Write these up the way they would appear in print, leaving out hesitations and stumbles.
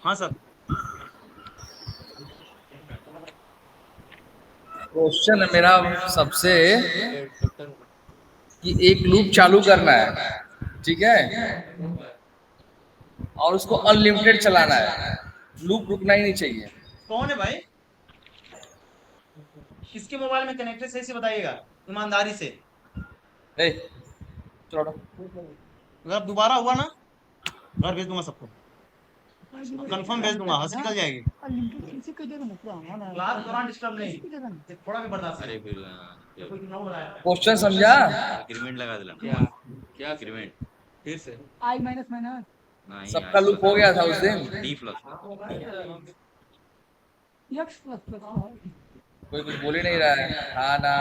हाँ sir. Question है मेरा सबसे कि एक लूप चालू करना है, ठीक है, और उसको अनलिमिटेड चलाना है, लूप रुकना ही नहीं चाहिए। कौन है भाई? किसके मोबाइल में कनेक्टेड, सही से बताइएगा, ईमानदारी से। ए, चलो अगर दोबारा हुआ ना, घर भेज दूंगा सबको, कंफर्म भेज दूंगा, हंसी निकल जाएगी। क्लास के दौरान डिस्टर्ब नहीं, थोड़ा भी बर्दाश्त अरे नहीं। फिर कोई नौ बताया क्वेश्चन समझा? एग्रीमेंट लगा दिला। क्या एग्रीमेंट? फिर से। आई माइनस माइनस नहीं, सबका लूप हो गया था उस दिन। D plus. X plus plus कोई कुछ बोल ही नहीं रहा है, हाँ ना।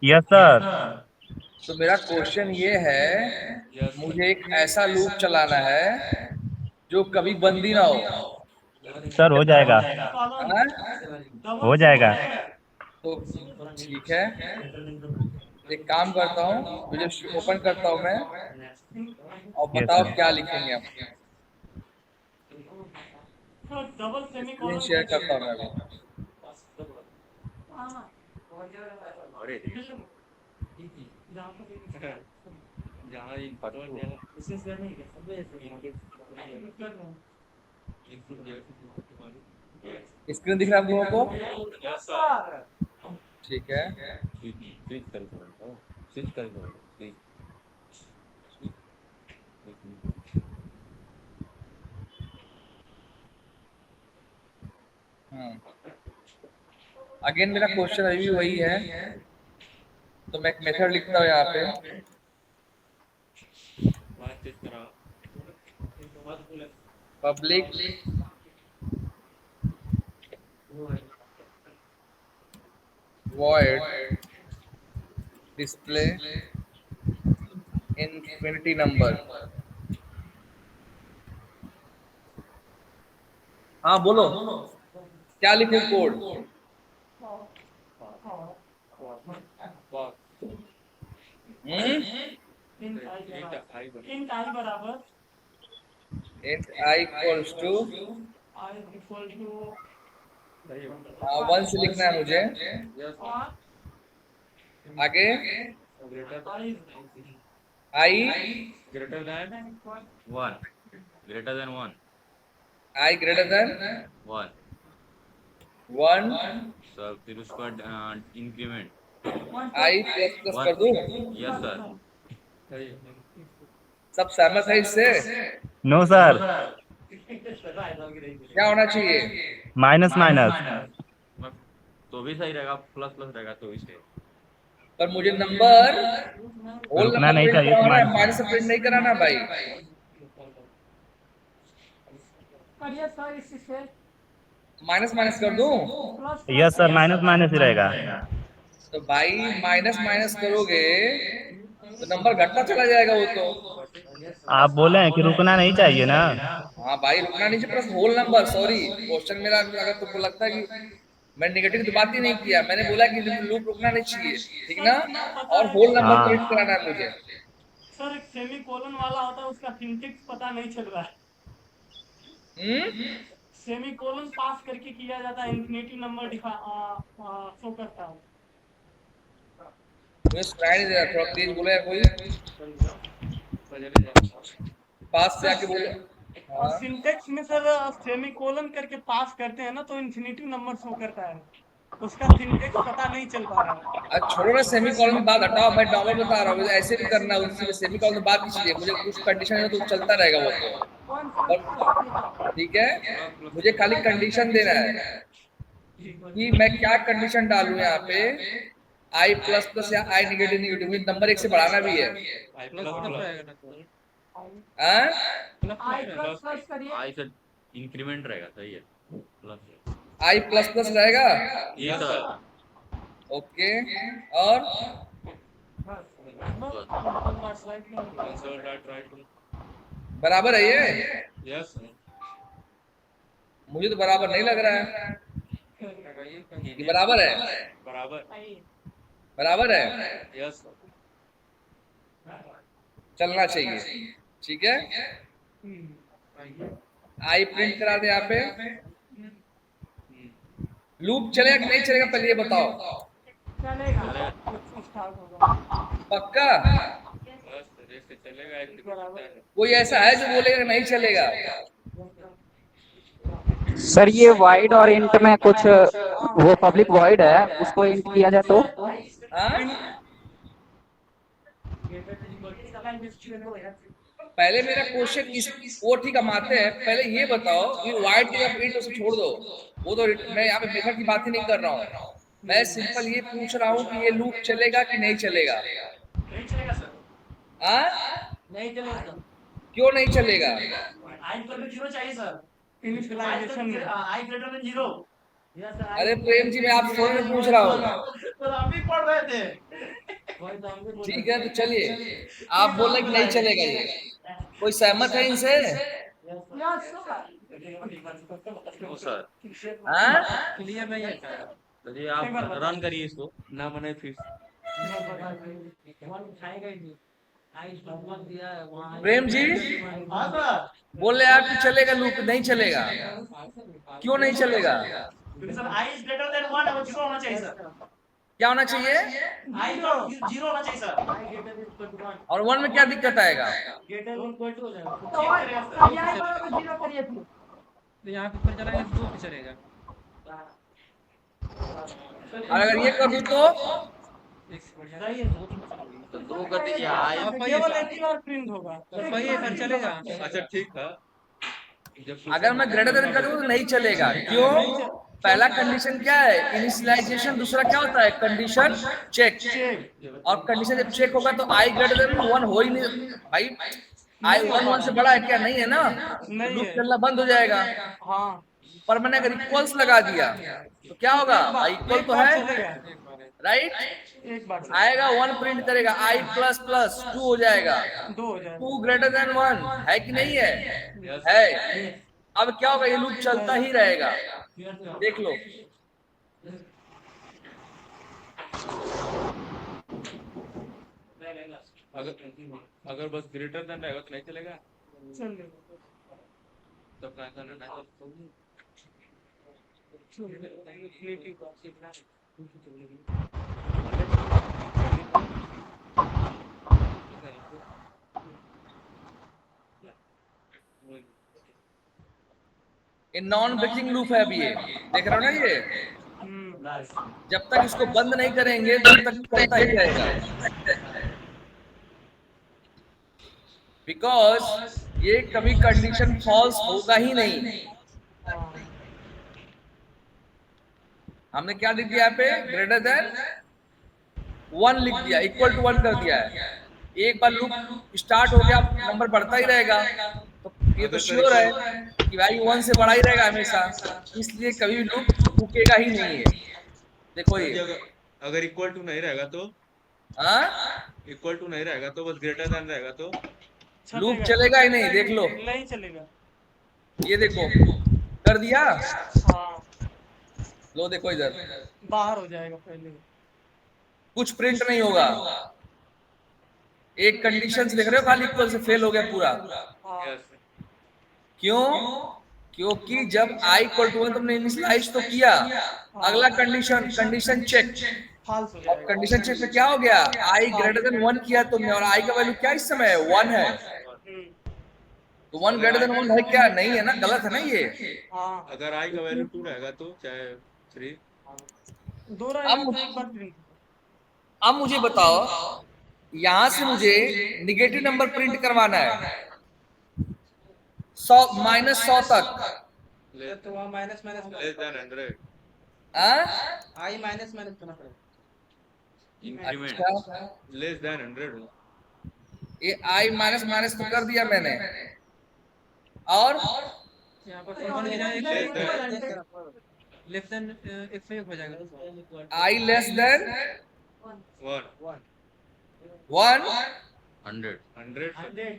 Yes sir. तो मेरा क्वेश्चन ये है, मुझे एक ऐसा लूप चलाना है जो कभी बंद ही ना हो। सर हो जाएगा, हाँ? हो जाएगा। तो ठीक है, एक काम करता हूँ, मुझे ओपन करता हूँ मैं, और यस बताओ सर। क्या लिखेंगे हम। डबल स्क्रीन सेमीकोलन शेयर करता हूँ मैं अभी। अरे जहाँ इन स्क्रीन दिख रहा है आप लोगों को? ठीक है। स्विच कर दो, स्विच कर दो, स्विच। अगेन मेरा क्वेश्चन अभी भी वही है, तो मैं एक मेथड लिखता हूँ यहाँ पे। Public void display infinity number। हाँ बोलो, क्या लिखूं कोड? int I बराबर int I equals to I equal to 1 से लिखना है मुझे। आगे I greater than one, greater than one, I greater than one. 1, sir फिर उसका इंक्रीमेंट I प्लस प्लस कर दूं। Yes sir. सब सहमत है इससे? नो सर, क्या होना चाहिए? Minus minus. तो भी सही रहेगा, प्लस प्लस रहेगा तो इसे। पर मुझे नंबर होल रुकना नंबर नहीं प्रिंट चाहिए कराना है, माइनस। माइनस से प्रिंट नहीं कराना भाई। करिए सर इससे माइनस माइनस कर दूं? Plus yes sir, minus minus ही रहेगा। तो भाई माइनस माइनस करोगे तो नंबर घटता चला जाएगा वो तो। आप बोले हैं कि रुकना नहीं चाहिए ना। हाँ भाई, रुकना नहीं चाहिए, plus whole number. Sorry, question मेरा अगर तुमको लगता है कि मैं नेगेटिव तो बात ही नहीं किया, मैंने बोला कि लूप रुकना नहीं चाहिए, ठीक ना? और होल नंबर हाँ प्रिंट कराना है मुझे। सर एक सेमीकोलन वाला होता है, उसका सिंटेक्स पता नहीं चल रहा है। सेमीकोलन पास करके किया जाता है, इंफिनिटी नंबर शो करता है। मुझे सुनाई नहीं दे रहा, थोड़ा तेज बोले कोई, पास से आके बोले। और हाँ, सिंटेक्स में सर सेमीकोलन करके पास करते हैं ना, तो इंफिनिटी नंबर शो करता है, उसका सिंटेक्स पता नहीं चल पा रहा है। आज छोड़ो ना सेमी कॉलन की बात, हटाओ, मैं नॉर्मल बता रहा हूँ, ऐसे भी करना है उससे सेमी कॉलन की बात नहीं चाहिए मुझे, कुछ कंडीशन है तो चलता रहेगा वो तो। और ठीक है, मुझे खाली कंडीशन देना है कि मैं क्या कंडीशन डालूं यहाँ पे। आई प्लस प्लस या आई नेगेटिव नेगेटिव, मुझे नंबर एक से बढ़ाना भी है। हाँ? आई प्लस प्लस करिए आई सर इंक्रीमेंट रहेगा, सही है, प्लस। आई प्लस प्लस रहेगा, ये सर। ओके। और बराबर है ये? यस। मुझे तो बराबर नहीं लग रहा है, ये बराबर है। बराबर। बराबर है, यस सर। चलना चाहिए। ठीक है, आई प्रिंट करा दे यहाँ पे। लूप चलेगा कि नहीं चलेगा पहले ये बताओ। चलेगा। स्टार्ट होगा। पक्का? बस जैसे चलेगा एक कोई ऐसा है जो बोलेगा कि नहीं चलेगा? सर ये वाइड और इंट में कुछ वो पब्लिक वॉइड है, उसको इंट किया जाए तो? हाँ? पहले मेरा क्वेश्चन इस वो ठीक हम आते हैं, पहले ये बताओ कि वाइड की जगह प्रिंट उसे छोड़ दो, वो तो मैं यहाँ पे मेथड की बात ही नहीं कर रहा हूँ। मैं सिंपल ये पूछ रहा हूँ कि ये लूप चलेगा कि नहीं चलेगा? नहीं चलेगा सर। हाँ? नहीं चलेगा। क्यों नहीं चलेगा? आई इक्वल टू 0 चाहिए सर। इनिशियलाइजेशन में आई ग्रेटर देन 0। अरे प्रेम जी, मैं आपसे थोड़ी ना पूछ रहा हूँ। तो हम भी पढ़ रहे थे। ठीक है, तो चलिए, आप बोल रहे कि नहीं चलेगा ये, कोई सहमत है इनसे? Yes sir. No sir. हाँ? क्लियर नहीं है क्या? चलिए आप रन करिए इसको, ना बने फिर। प्रेम जी हाँ सर। बोल रहे आप कि चलेगा लूप, नहीं चलेगा? क्यों नहीं चलेगा? क्योंकि sir I is greater than 1 और 0 होना चाहिए सर। क्या होना चाहिए? आई 0 होना चाहिए सर। और 1 में क्या दिक्कत आएगा? तो आई बराबर 0 करिए फिर। तो यहाँ पे ऊपर चला गया तो पे चलेगा। और अगर ये कर दूं तो तो दो कर दीजिए आई। केवल एक ही बार प्रिंट होगा। सही है सर, चलेगा। अच्छा ठीक है। अगर मैं ग्रेटर देन कर दूं तो नहीं चलेगा। क्यों? पहला कंडीशन क्या है? इनिशियलाइजेशन। दूसरा क्या होता है? Condition check. और कंडीशन जब चेक होगा तो आई ग्रेटर देन 1 हो ही नहीं भाई। आई 1 से बड़ा है क्या? नहीं है ना, नहीं लूप है। चलना बंद हो जाएगा। हाँ, पर मैंने अगर इक्वल्स लगा दिया तो क्या होगा? आई इक्वल एक तो बार है, चलेगा। राइट? एक बार आएगा 1 प्रिंट करेगा, आई प्लस प्लस 2 हो जाएगा। 2 हो जाएगा। 2 ग्रेटर देन 1 है कि नहीं है? है। अब क्या होगा? ये लूप चलता ही रहेगा। देख लो, अगर बस ग्रेटर देन रहेगा तो नहीं चलेगा। चलेगा। तो क्या करना है? ये नॉन ब्रेकिंग लूप है। अभी ये देख रहे हो ना, ये जब तक इसको बंद नहीं करेंगे तब तक चलता ही रहेगा। बिकॉज ये कभी कंडीशन फॉल्स होगा ही नहीं। हमने क्या लिख दिया यहाँ पे? ग्रेटर देन 1 लिख दिया, इक्वल टू 1 कर दिया है। एक बार लूप स्टार्ट हो गया, नंबर बढ़ता ही रहेगा। तो ये तो श्योर है कि भाई 1 से बड़ा ही रहेगा हमेशा, इसलिए कभी भी लूप रुकेगा ही नहीं है। देखो ये, अगर इक्वल टू नहीं रहेगा तो, हाँ, इक्वल टू नहीं रहेगा तो, बस ग्रेटर देन रहेगा तो लूप चलेगा ही नहीं। देख लो, नहीं चलेगा। ये देखो कर दिया। हाँ, लो देखो इधर, बाहर हो जाएगा पहले। कुछ प्रिंट नहीं होगा। एक कंडीशन से देख रहे हो, खाली इक्वल से फेल हो गया पूरा। हाँ, क्यों? क्योंकि जब आई इक्वल टू 1 तुमने इनिशियलाइज तो किया, अगला कंडीशन चेक, फाल्स हो और जाएगा। कंडीशन चेक में क्या हो गया? आई ग्रेटर देन 1 किया तुमने, और आई का वैल्यू क्या इस समय 1 है। तो 1 ग्रेटर देन 1 है क्या? नहीं है ना, गलत है ना ये। हाँ, अगर आई का वैल्यू 2 रहेगा तो, चाहे 3। 2 रहेगा तो एक बार प्रिंट। अब मुझे बताओ, यहां से मुझे निगेटिव नंबर प्रिंट करवाना है 100 -100 तक। तो वहाँ माइनस माइनस लेस देन 100। आई माइनस माइनस करना पड़ेगा। इंक्रीमेंट अच्छा, लेस देन 100। ये आई माइनस माइनस तो कर दिया मैंने, और यहाँ पर वन गिना लेस देन 101 हो जाएगा। आई लेस देन 1 1, 100।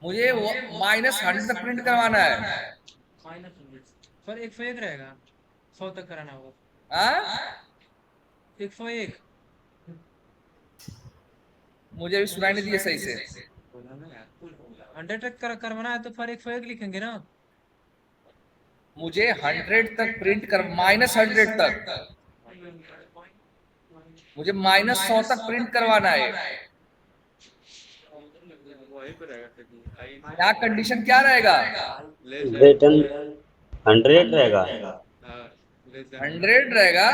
मुझे -100 तक प्रिंट करवाना है। सर 101 रहेगा, 100 तक कराना होगा। हाँ? 101 मुझे भी सुनाई नहीं दिया सही से। 100 तक करवाना है तो फिर 101 लिखेंगे ना। मुझे 100 तक प्रिंट कर, -100 तक, मुझे -100 तक प्रिंट करवाना है। वहीं पे रहेगा। क्या कंडीशन क्या रहेगा? रिटर्न 100 रहेगा। 100 रहेगा।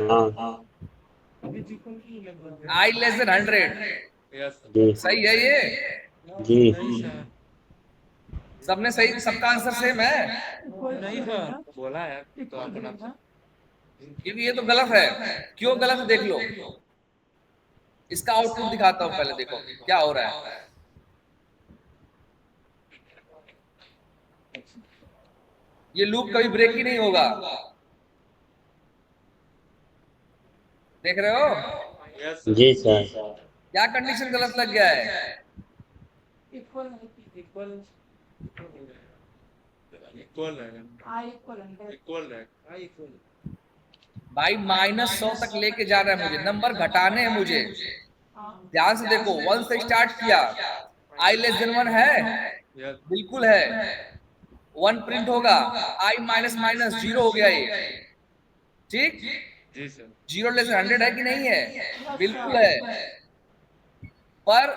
हाँ I less than 100। जी सही है ये? जी नहीं सर, सबने सही, सबका आंसर सेम है? नहीं सर, बोला है तो अपना क्योंकि ये तो गलत है। क्यों गलत है देख लो। इसका आउटपुट दिखाता हूँ, पहले देखो क्या हो रहा है। ये लूप कभी ब्रेक ही नहीं होगा, देख रहे हो? जी सर। क्या कंडीशन गलत लग गया है? इक्वल रहेगा। इक्वल रहेगा। भाई -100 तक लेके जा रहा है मुझे, नंबर घटाने हैं मुझे। ध्यान से देखो, 1 से स्टार्ट किया, I less than 1 है, बिल्कुल है। 1 प्रिंट होगा, I माइनस 0 हो गया ये, ठीक? जी सर। 0 लेस 100 है कि नहीं है? बिल्कुल है। पर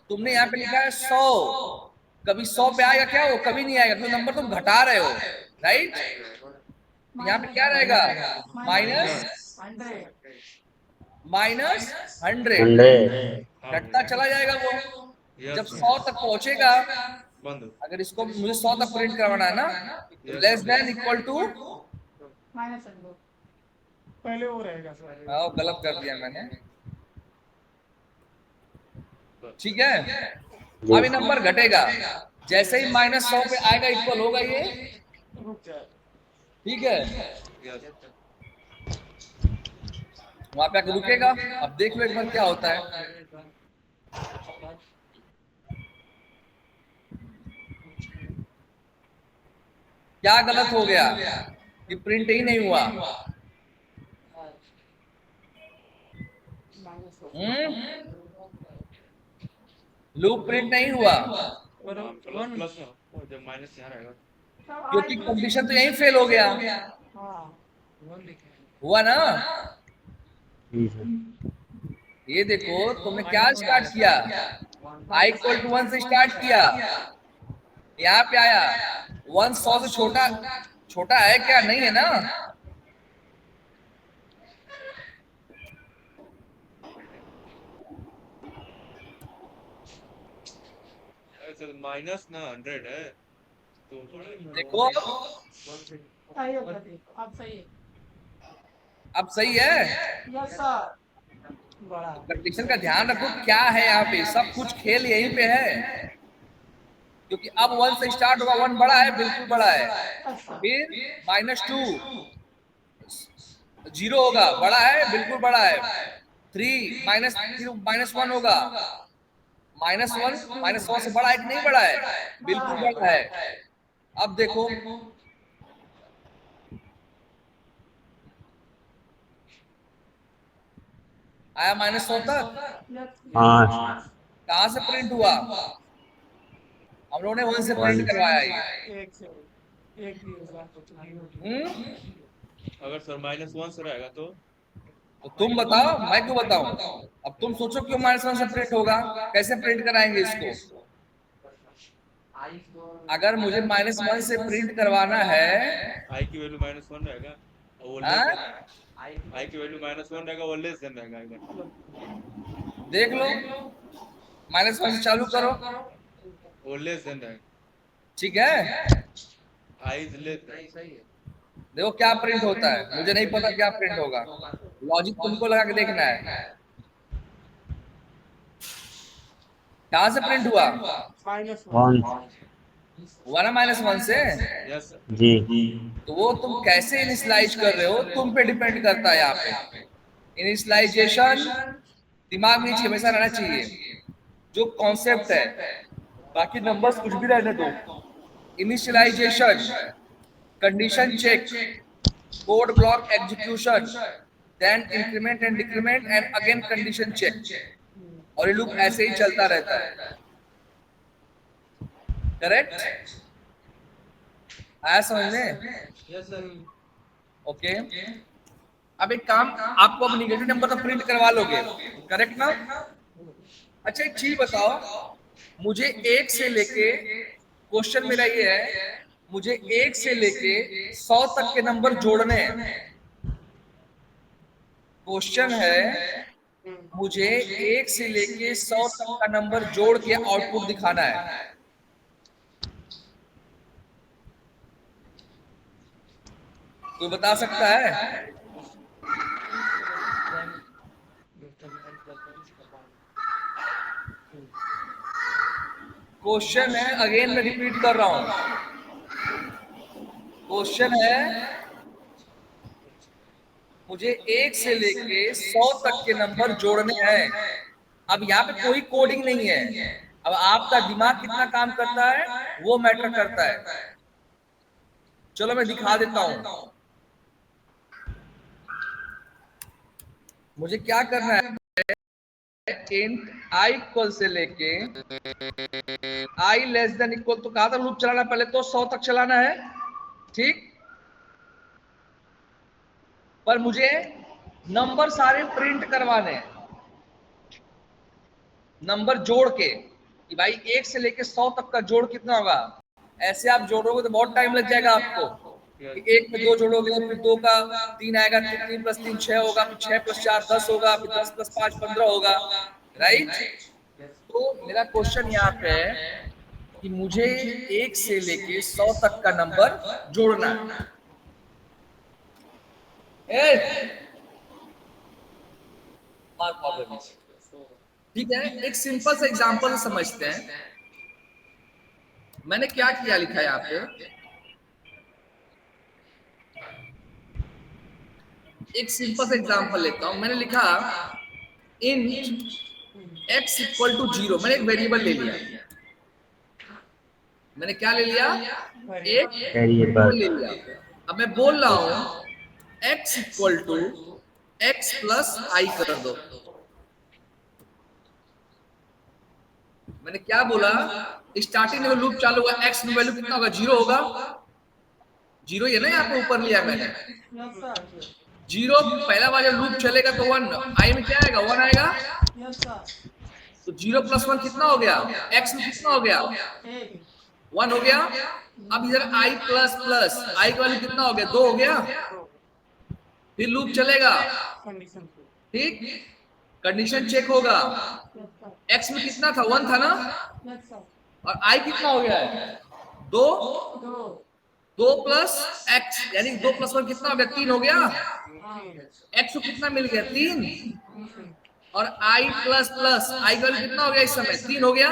तुमने यहाँ पे लिखा है 100, कभी 100 पे आएगा क्या? वो कभी नहीं आएगा, क्योंकि नंबर तुम घटा रहे हो, राइट? यहाँ पे क्या रहेगा? -100 घटता चला जाएगा वो। जब 100 तक पहुंचेगा, बंद। अगर इसको मुझे 100 तक प्रिंट करवाना है ना, तो लेस देन इक्वल टू, पहले वो रहेगा सर। हाँ गलत कर दिया मैंने, ठीक है? अब ये नंबर घटेगा, जैसे ही -100 पे आएगा इक्वल होगा ये, रुक जाए। ठीक है? वहां पे आकर रुकेगा। अब देख लो एक बार क्या होता है। क्या गलत हो गया कि प्रिंट ही नहीं हुआ? लूप प्रिंट नहीं हुआ प्लस जब माइनस यहाँ रहेगा क्योंकि कंडीशन तो यही फेल हो गया, हुआ ना? जी सर। ये देखो, तुमने क्या स्टार्ट किया? I इक्वल टू 1 से स्टार्ट किया, यहाँ पे आया 1 100 से छोटा है क्या? नहीं है ना? माइनस ना 100 है तो देखो अब सही है। कंडीशन का ध्यान रखो, क्या है यहाँ पे, सब कुछ खेल यहीं पे है। क्योंकि अब 1 से स्टार्ट होगा, 1 बड़ा है, बिल्कुल बड़ा है। फिर -2 0 होगा, बड़ा है, बिल्कुल बड़ा है। 3 -1 होगा, -1 -100 से बड़ा है कि नहीं बड़ा है? बिल्कुल बड़ा है। अब देखो आया -100 तक, हाँ कहां से प्रिंट हुआ? हम लोगों ने 1 से प्रिंट करवाया ये। एक भी होगा अगर सर -1 से रहेगा तो तुम बताओ, मैं क्यों बताऊं? अब तुम सोचो क्यों -1 से प्रिंट होगा, कैसे प्रिंट कराएंगे इसको? अगर मुझे -1 से प्रिंट करवाना है, आई की वैल्यू -1 रहेगा और वो आई की वैल्यू -1 रहेगा, वो लेस देन रहेगा। देख लो, -1 से चालू करो, वो लेस देन रहेगा। ठीक है? आई इज लेस सही है। देखो क्या प्रिंट होता है, मुझे नहीं पता क्या प्रिंट होगा, लॉजिक तुमको लगा के देखना है। कहां से प्रिंट हुआ? हुआ ना -1 से? Yes sir. जी तो वो तुम कैसे इनिशियलाइज कर रहे हो, तुम पे डिपेंड करता है। यहाँ पे इनिशियलाइजेशन दिमाग में हमेशा रहना चाहिए, जो कॉन्सेप्ट है। बाकी नंबर्स कुछ भी रहने दो, initialisation, condition check, code block execution, then increment and decrement and again condition check, और ये लूप ऐसे ही चलता रहता है। करेक्ट? आया समझ में? Yes sir. ओके। अब एक काम, आपको अब निगेटिव नंबर तो प्रिंट करवा लोगे, करेक्ट ना? अच्छा एक चीज बताओ, मुझे 1 से लेके, क्वेश्चन मेरा ये है, मुझे 1 से लेके 100 तक के नंबर जोड़ने हैं। क्वेश्चन है, मुझे 1 से लेके 100 तक का नंबर जोड़ के आउटपुट दिखाना है। कोई बता सकता है? क्वेश्चन है, अगेन मैं रिपीट कर रहा हूं, क्वेश्चन है मुझे 1 से लेके 100 तक के नंबर जोड़ने हैं। अब यहाँ पे कोई कोडिंग नहीं है, अब आपका दिमाग कितना काम करता है वो मैटर करता है। चलो मैं दिखा देता हूं, मुझे क्या करना है। इंट i इक्वल से लेके i लेस देन इक्वल, तो कहा था लूप चलाना पहले तो 100 तक चलाना है, ठीक? पर मुझे नंबर सारे प्रिंट करवाने, नंबर जोड़ के, कि भाई 1 से लेके 100 तक का जोड़ कितना होगा। ऐसे आप जोड़ोगे तो बहुत टाइम लग जाएगा आपको। 1 में 2 जोड़ोगे, फिर 2 का 3 आएगा, 3 + 3 6 होगा, फिर 6 + 4 10 होगा, फिर 10 + 5 15 होगा, राइट? तो मेरा क्वेश्चन यहाँ पे है कि मुझे 1 से लेके 100 तक का नंबर जोड़ना है। ठीक है, एक सिंपल सा एग्जांपल समझते हैं। मैंने क्या किया, लिखा है यहाँ पे, एक सिंपल सा एग्जांपल लेता हूं। मैंने लिखा इंट x इक्वल टू 0, मैंने एक वेरिएबल ले लिया। मैंने क्या ले लिया? एक वेरिएबल ले लिया। अब मैं बोल रहा हूं x equal to x plus I कर दो। मैंने क्या बोला? स्टार्टिंग में लूप चालू हुआ, x में वैल्यू कितना होगा? 0 होगा। 0 ये ना यहाँ पे ऊपर लिया मैंने, 0 पहला बार जब लूप चलेगा तो 1, आई में क्या आएगा? 1 आएगा। तो 0 + 1 कितना हो गया? x में कितना हो गया? 1 हो गया। अब इधर i प्लस प्लस आई का वैल्यू कितना हो गया? 2 हो गया। फिर लूप चलेगा, ठीक? कंडीशन चेक होगा, x में कितना था? 1 था ना, और i कितना हो गया है? 2 प्लस x, यानी 2 + 1 कितना हो गया? 3 हो गया। x को कितना मिल गया? 3, और i प्लस प्लस आई का वैल्यू कितना हो गया इस समय? 3 हो गया।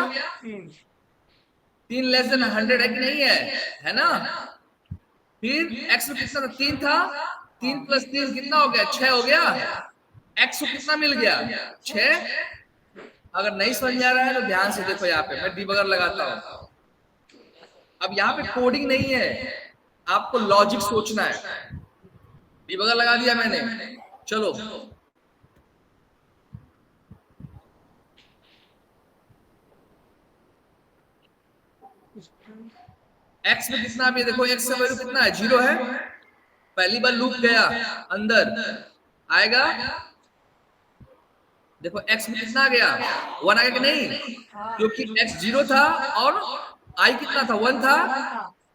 3 लेस देन 100 है कि नहीं है ना? फिर x में कितना था? 3 था, 3 + 3 कितना हो गया? 6 हो गया। x को कितना मिल गया? 6। अगर नहीं समझ में आ रहा है तो ध्यान से देखो, यहाँ पे मैं डिबगर लगाता हूँ। अब यहाँ पे कोडिंग नहीं है, आपको लॉजिक सोचना है। डिबगर लगा दिया मैंने, चलो x में कितना? अभी देखो x का वैल्यू कितना है? 0 है। पहली बार लूप गया, अंदर आएगा, देखो x में कितना आ गया? 1 आएगा कि नहीं? क्योंकि x 0 था और i कितना था? 1 था।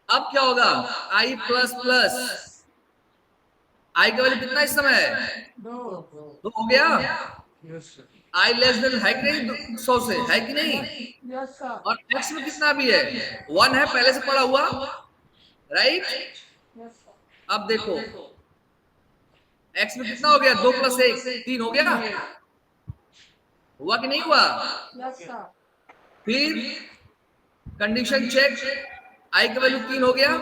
अब क्या होगा? i प्लस प्लस i का वैल्यू कितना इस समय? 2 हो गया। i लेस देन है कि नहीं? 100 से है कि नहीं? और x में कितना भी है? 1 है, पहले से पड़ा हुआ, राइट? अब देखो x में कितना हो गया? 2 + 1 3 हो गया। हुआ कि नहीं हुआ? फिर कंडीशन चेक, i का वैल्यू 3 हो गया।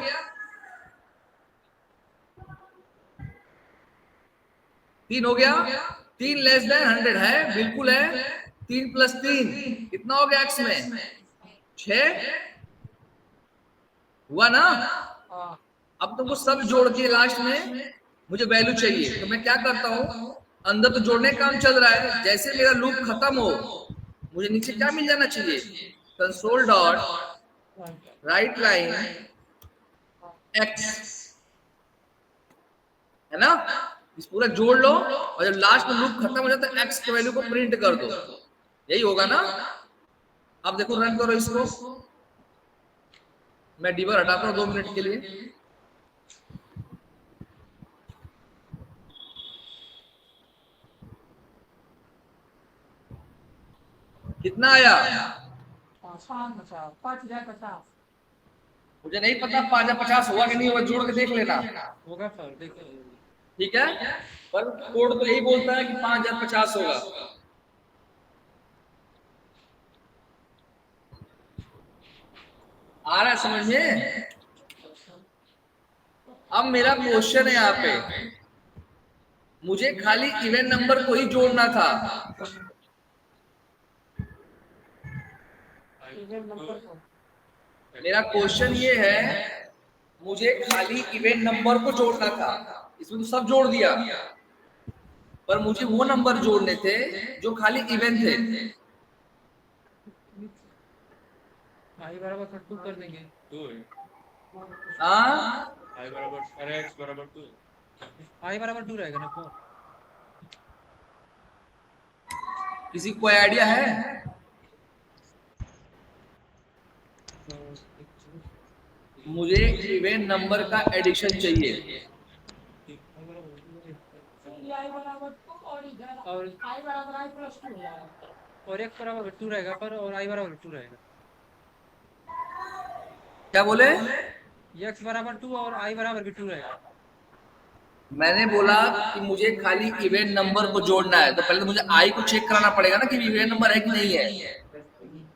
तीन हो गया। 3 लेस देन 100 है, बिल्कुल है। 3 + 3 कितना हो गया x में? 6 हुआ ना? अब तुमको सब जोड़ के लास्ट में मुझे वैल्यू चाहिए, तो मैं क्या करता हूँ, अंदर तो जोड़ने का काम चल रहा है, जैसे मेरा लूप खत्म हो मुझे नीचे क्या मिल जाना चाहिए, console dot right line x, है ना। इस पूरा जोड़ लो और जब लास्ट में लूप खत्म हो जाता है एक्स की वैल्यू को प्रिंट कर दो, यही होगा ना। अब देखो रन करो इसको, मैं डीबगर हटाता हूँ 2 मिनट के लिए। कितना आया 5,50 मुझे नहीं पता 5,50 होगा कि नहीं होगा, जोड़ के देख लेना, होगा सर, देखो ठीक है। पर कोड तो यही बोलता है कि 5,050 होगा। आ रहा है समझ में। अब मेरा क्वेश्चन है यहाँ पे, मुझे खाली इवेंट नंबर को ही जोड़ना था, मेरा क्वेश्चन ये है मुझे खाली इवेंट नंबर को जोड़ना था, इसमें तो सब जोड़ दिया, पर मुझे वो नंबर जोड़ने थे जो खाली इवेंट थे। आई बराबर 2 कर देंगे, 2 है, हाँ i बराबर अरे x बराबर 2 आई बराबर 2 रहेगा ना। 4 किसी को कोई आइडिया है। मुझे इवेंट नंबर का एडिशन चाहिए, आई बराबर 2 और इधर और आई बराबर आई प्लस 2 हो जाएगा। और x बराबर 2 रहेगा पर, और आई बराबर 2 रहेगा। क्या बोले, x बराबर 2 और आई बराबर भी 2 रहेगा। मैंने बोला कि मुझे खाली इवेंट नंबर को जोड़ना है, तो पहले तो मुझे आई को चेक कराना पड़ेगा ना कि इवेंट नंबर है कि नहीं है।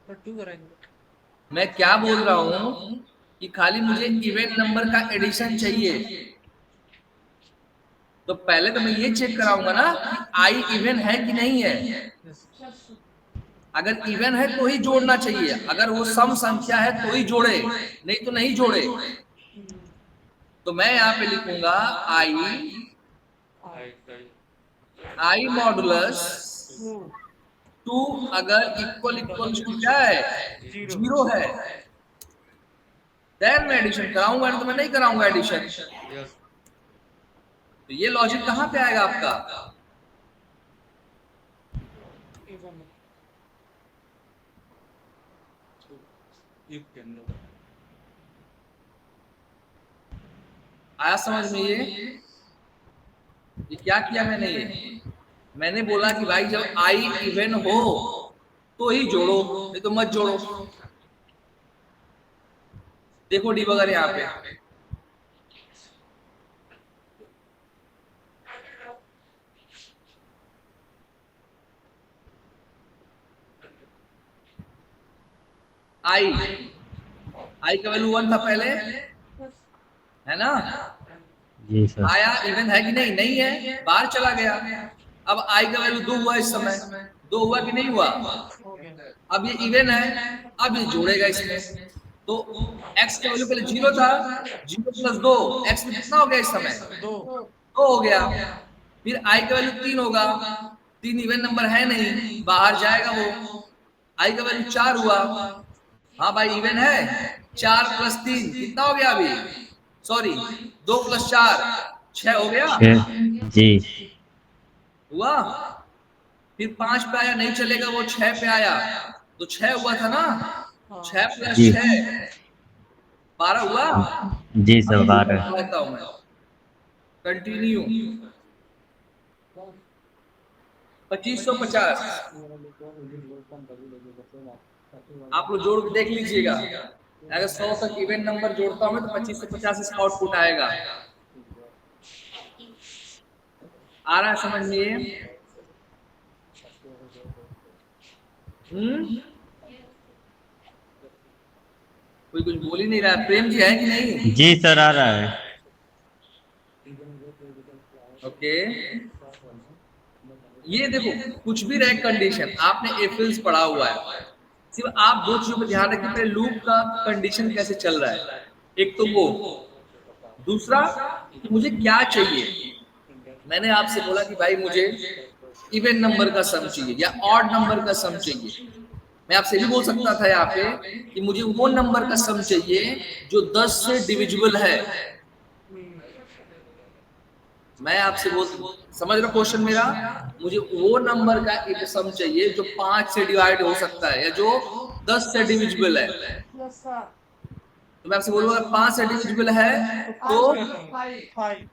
पर 2 कराएंगे। मैं क्या बोल रहा हूँ कि खाली मुझे इवेंट नंबर का एडिशन चाहिए, तो पहले तो मैं ये चेक कराऊंगा ना कि आई इवेंट है कि नहीं है। अगर इवेंट है तो ही जोड़ना चाहिए, अगर वो सम संख्या है तो ही जोड़े, नहीं तो नहीं जोड़े। तो मैं यहाँ पे लिखूंगा आई मॉडुलस 2 अगर इक्वल टू क्या है, 0 है, देन मैं एडिशन कराऊंगा, तो मैं नहीं कराऊंगा एडिशन। तो ये लॉजिक कहाँ पे आएगा आपका, if के अंदर आया समझ में। ये क्या किया मैंने, मैंने बोला कि भाई जब आई इवन हो तो ही जोड़ो, नहीं तो मत जोड़ो। देखो डीबगर यहाँ पे आई का वैल्यू 1 था पहले, है ना। जी सर। आया इवन है कि नहीं, नहीं है, बाहर चला गया। अब आई का वैल्यू 2 हुआ, इस समय 2 हुआ कि नहीं हुआ। अब ये इवन है, अब ये जोड़ेगा इसमें, तो x का वैल्यू पहले 0 था, 0 + 2 x में कितना हो गया इस समय, 2 हो गया। फिर i का वैल्यू 3 होगा, 3 इवन नंबर है नहीं, बाहर जाएगा वो। i का वैल्यू 4 हुआ, हाँ भाई इवन है, 4 + 3 कितना हो गया अभी, सॉरी 2 + 4 6 हो गया, जी हुआ। फिर 5 पे आया, नहीं चलेगा वो 6 पे आया, तो 6 हुआ था ना, 6 + 6 12 हुआ। जी सर 12। कहता हूं मैं, कंटिन्यू 2550 आप लोग जोड़ के देख लीजिएगा। अगर 100 तक इवेंट नंबर जोड़ता हूं मैं तो 2550 इसका आउटपुट आएगा। आ रहा है समझ में। कोई कुछ बोल ही नहीं रहा। प्रेम जी है कि नहीं? जी सर आ रहा है। ओके ये देखो कुछ भी रहे कंडीशन, आपने एफिल्स पढ़ा हुआ है, सिर्फ आप 2 चीजों पर ध्यान रखें, पहले लूप का कंडीशन कैसे चल रहा है, एक तो वो, दूसरा कि मुझे क्या चाहिए। मैंने आपसे बोला कि भाई मुझे इवन नंबर का सम चाहिए या ऑड नंबर का सम चाहिए। मैं आपसे भी बोल सकता था यहाँ पे कि मुझे वो नंबर का सम चाहिए जो 10 से डिविजिबल है। मैं आपसे बोल, समझ रहे हो क्वेश्चन मेरा? मुझे वो नंबर का एक सम चाहिए जो 5 से डिवाइड हो सकता है या जो 10 से डिविजिबल है। तो मैं आपसे बोलूंगा 5 से डिविजिबल है तो 5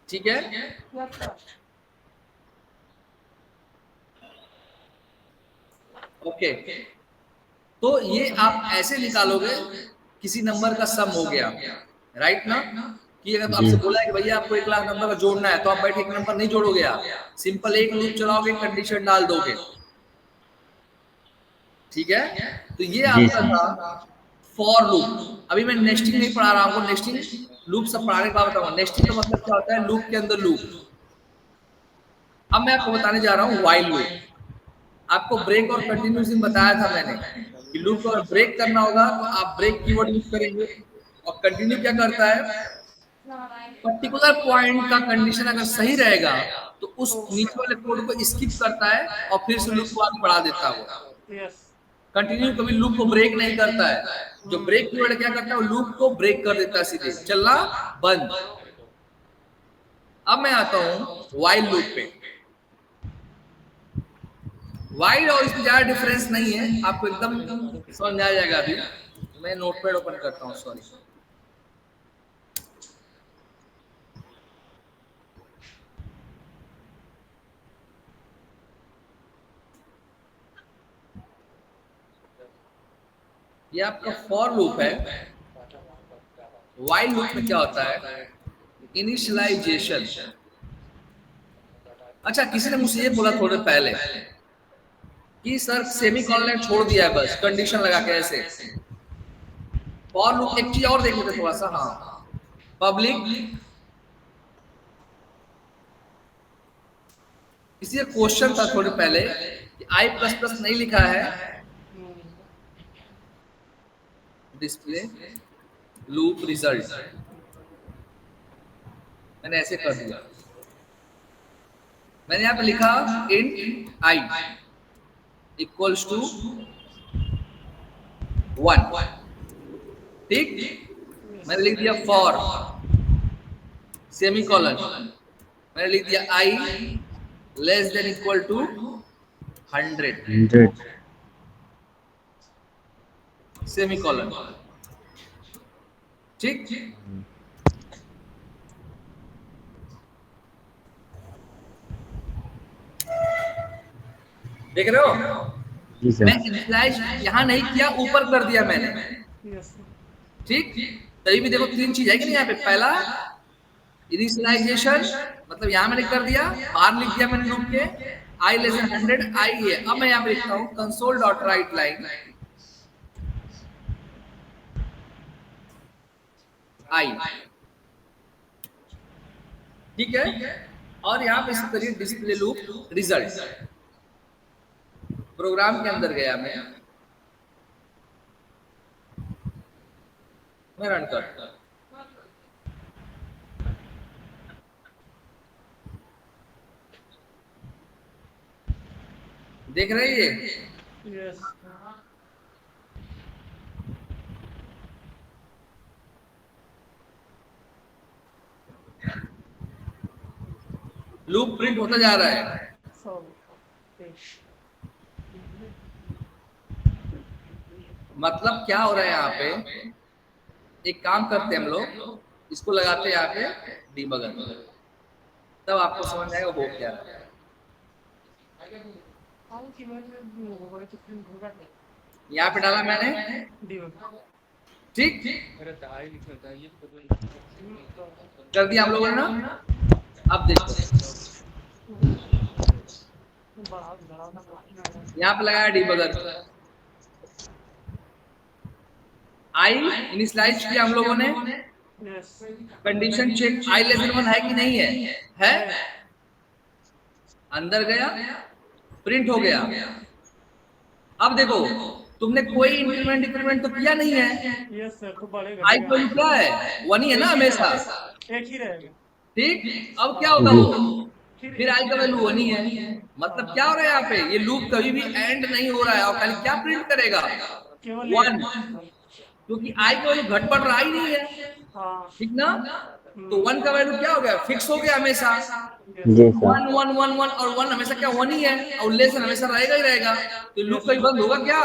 ठीक है। ओके, तो ये आप ऐसे निकालोगे किसी नंबर का सम हो गया, राइट ना? कि अगर आपसे बोला है कि भैया आपको 1 लाख नंबर का जोड़ना है तो आप बैठ एक नंबर नहीं जोड़ोगे, आप सिंपल एक लूप चलाओगे, कंडीशन डाल दोगे, ठीक है? तो ये आपका था फॉर लूप। अभी मैं नेस्टिंग नहीं पढ़ा रहा हूँ, नेस्टिंग लूप सब पढ़ाने के बाद बताऊंगा। नेस्टिंग का मतलब क्या होता है? लूप के अंदर लूप। अब मैं आपको बताने जा रहा हूँ व्हाइल लूप। आपको ब्रेक और कंटिन्यूस बताया था मैंने कि लूप को अगर ब्रेक करना होगा तो आप ब्रेक कीवर्ड यूज करेंगे। और कंटिन्यू क्या करता है? पर्टिकुलर पॉइंट का कंडीशन अगर सही रहेगा तो उस नीचे वाले कोड को स्किप करता है और फिर से लूप को आगे बढ़ा देता है। कंटिन्यू कभी लूप को ब्रेक नहीं करता है। जो ब्रेक कीवर्ड क्या करता है? लूप को ब्रेक कर देता है, सीधे चलना बंद। अब मैं आता हूं व्हाइल लूप पे। व्हाइल और इसमें ज्यादा डिफरेंस नहीं है, आपको एकदम समझ में आ जाएगा। अभी मैं नोटपैड ओपन करता हूं, सॉरी। ये आपका फॉर लूप है। व्हाइल लूप में क्या होता है? इनिशियलाइजेशन। अच्छा, किसी ने मुझसे ये बोला थोड़े पहले कि सर सेमीकोलन छोड़ दिया है बस कंडीशन लगा के ऐसे। फॉर लूप एक चीज और देख लेते थोड़ा सा। हाँ, पब्लिक, इसी क्वेश्चन था थोड़े पहले कि I++ नहीं लिखा है डिस्प्ले लूप रिजल्ट, मैंने ऐसे कर दिया। मैंने यहाँ पे लिखा इंट I इक्वल्स टू 1, ठीक? मैंने लिख दिया फॉर सेमीकोलन, मैंने लिख दिया I less than equal to 100 semicolon, ठीक? देख रहे हो? मैं इनिशियलाइज यहाँ नहीं किया, ऊपर कर दिया मैंने, ठीक? तभी भी देखो 3 चीज है कि नहीं यहाँ पे। पहला इनिशियलाइजेशन, मतलब यहाँ मैंने कर दिया, बाहर लिख दिया मैंने लूप के I लेस देन 100 I है। अब मैं यहाँ पे लिखता हूँ console dot right line I, ठीक है? और यहाँ पे इसी तरीके डिस्प्ले लूप रिजल्ट। प्रोग्राम के अंदर गया मैं रन करता। देख रहे हैं ये? यस। लूप प्रिंट होता जा रहा है। मतलब क्या हो रहा है यहाँ पे? एक काम करते हैं हम लोग, इसको लगाते हैं यहाँ पे डीबगर, तब आपको समझ आएगा वो क्या है। यहाँ पे डाला मैंने, ठीक? कर दिया हम लोगों ने ना। अब देखो यहाँ पे लगाया डीबगर, I इनिशियलाइज किया हम लोगों ने, condition check I less than 1 है कि नहीं है? है। अंदर गया, प्रिंट हो गया। अब देखो तुमने कोई इंक्रीमेंट तो किया नहीं है। यस सर, तो बढ़ेगा। I वैल्यू क्या है? 1 ही है ना हमेशा। एक ही रहेगा। ठीक, अब क्या होगा वो, फिर आई का वैल्यू 1 ही है। मतलब क्या हो रहा है यहाँ पे, ये लूप कभी भी एंड नहीं हो रहा है और खाली क्या प्रिंट करेगा, केवल 1, क्योंकि आई का वैल्यू घट बढ़ रहा ही नहीं है, हाँ ठीक ना। तो 1 का वैल्यू क्या हो गया, फिक्स हो गया हमेशा, जी सर 1 1 1 1 और 1 हमेशा क्या 1 ही है, और लेसन हमेशा रहेगा ही रहेगा। तो लूप कहीं बंद होगा क्या,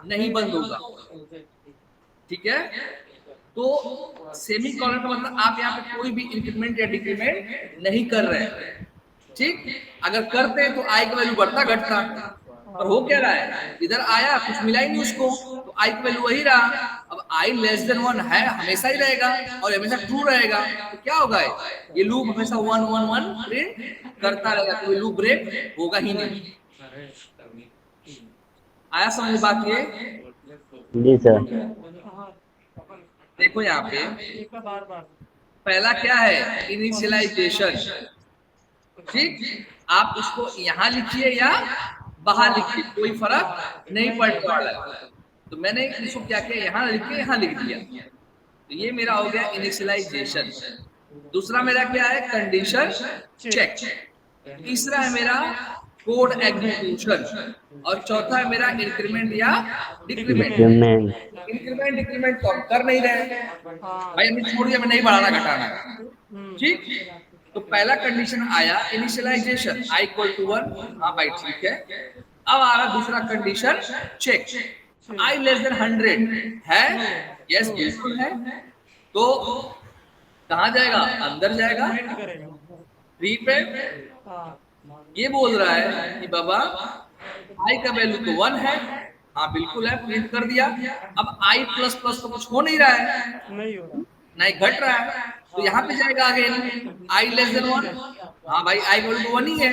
नहीं बंद होगा, ठीक है। तो सेमी कॉलन का मतलब आप यहाँ पे कोई भी इंक्रीमेंट या डिक्रीमेंट नहीं कर रहे हैं, ठीक। अगर करते तो आई का वैल्यू बढ़ता घटता, और हो क्या रहा है, इधर आया कुछ मिला ही नहीं उसको, तो आई का वैल्यू वही रहा। अब आई लेस देन 1 है, हमेशा ही रहेगा और हमेशा ट्रू रहेगा, तो क्या होगा, ये लूप हमेशा 1 1 1 प्रिंट करता रहेगा, तो ये लूप ब्रेक होगा ही नहीं। आया समझ बात ये, जी सर देखो यहाँ पे एक का बार बार पहला क्या है, इनिशियलाइजेशन, ठीक। आप उसको यहाँ लिखिए या बाहर लिखिए, कोई फर्क नहीं पड़ने वाला है। तो मैंने इसको क्या किया, यहाँ लिख के यहाँ लिख दिया, तो ये मेरा हो गया इनिशियलाइजेशन। दूसरा मेरा क्या है, कंडीशन चेक। तीसरा है मेरा कोड एग्जीक्यूशन, और चौथा है मेरा इंक्रीमेंट या डिक्रीमेंट। डिक्रीमेंट इंक्रीमेंट डिक्रीमेंट तो हम कर नहीं रहे भाई, हमने छोड़ दिया, मैं नहीं बढ़ाना घटाना, ठीक। तो पहला कंडीशन आया इनिशियलाइजेशन, i इक्वल टू 1, हाँ भाई ठीक है। अब आ रहा दूसरा condition check, i less than 100 है, यस बिल्कुल है, तो कहाँ जाएगा, अंदर जाएगा प्रिंट करेगा। ट्री पे। हाँ ये बोल रहा है कि बाबा i का वैल्यू तो 1 है, हाँ बिल्कुल है, प्रिंट कर दिया। अब i प्लस प्लस तो कुछ हो नहीं रहा है, नहीं हो रहा, नहीं घट रहा है, तो यहाँ पे जाएगा आगे i लेस देन 1, हाँ भाई i इक्वल टू 1 ही है,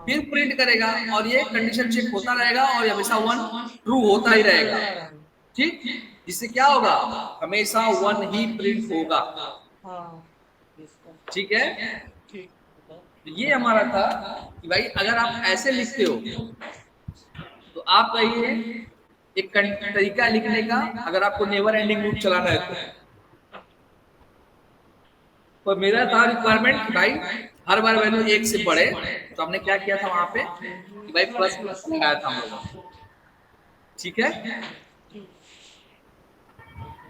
फिर प्रिंट करेगा और ये कंडीशन चेक होता रहेगा और हमेशा 1 ट्रू होता ही रहेगा, ठीक। जिससे क्या होगा, हमेशा 1 ही प्रिंट होगा, हाँ ठीक है। ठीक। तो ये हमारा था कि भाई अगर आप ऐसे लिखते हो तो आप कहिए एक तरीका लिखने का, अगर आपको नेवर एंडिंग लूप चलाना है तो मेरा था रिक्वायरमेंट कि भाई हर बार वैल्यू 1 से बढ़े, तो हमने क्या किया था वहां पे कि भाई प्लस प्लस लगाया था हम लोगों, ठीक है।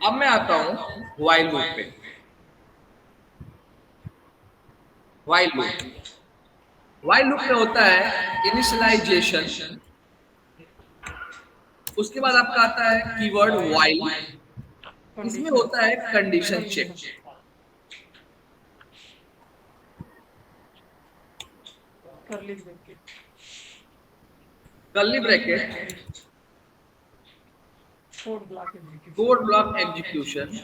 अब मैं आता हूं व्हाइल लूप पे। व्हाइल लूप में होता है इनिशियलाइजेशन, उसके बाद आपका आता है कीवर्ड व्हाइल, इसमें होता है condition check. Curly bracket code block execution,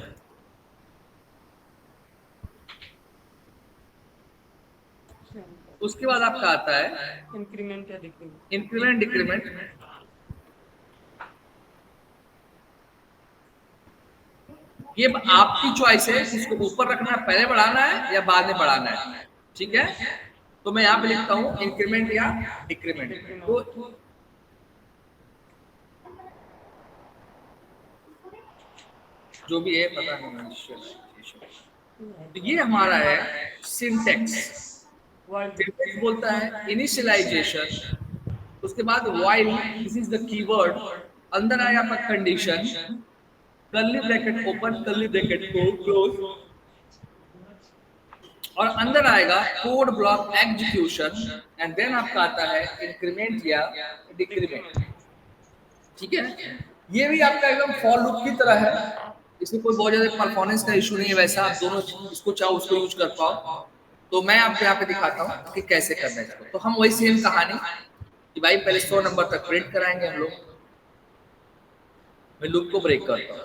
उसके बाद आपका आता है इंक्रीमेंट या डिक्रीमेंट। Increment decrement. ये आपकी चॉइस है, इसको ऊपर रखना है, पहले बढ़ाना है या बाद में बढ़ाना है, ठीक है। तो मैं यहाँ पे लिखता हूँ इंक्रीमेंट या डिक्रीमेंट, तो जो भी है पता नहीं। तो ये हमारा है सिंटेक्स। सिंटेक्स बोलता है इनिशियलाइजेशन, उसके बाद while, this is the keyword, अंदर आया आपका condition, curly bracket open curly bracket close, और अंदर आएगा code block execution, and then आपका आता है इंक्रीमेंट या डिक्रीमेंट, ठीक है। ये भी आपका एकदम फॉर लूप की तरह है, इसमें कोई बहुत ज्यादा परफॉर्मेंस का इशू नहीं है, वैसा आप दोनों इसको चाहो उसको यूज कर पाओ। तो मैं आपको यहाँ पे दिखाता हूँ कि कैसे करना है इसको। तो हम वही सेम कहानी कि भाई पहले 100 नंबर तक प्रिंट कराएंगे हम लोग, मैं लूप को ब्रेक करता हूँ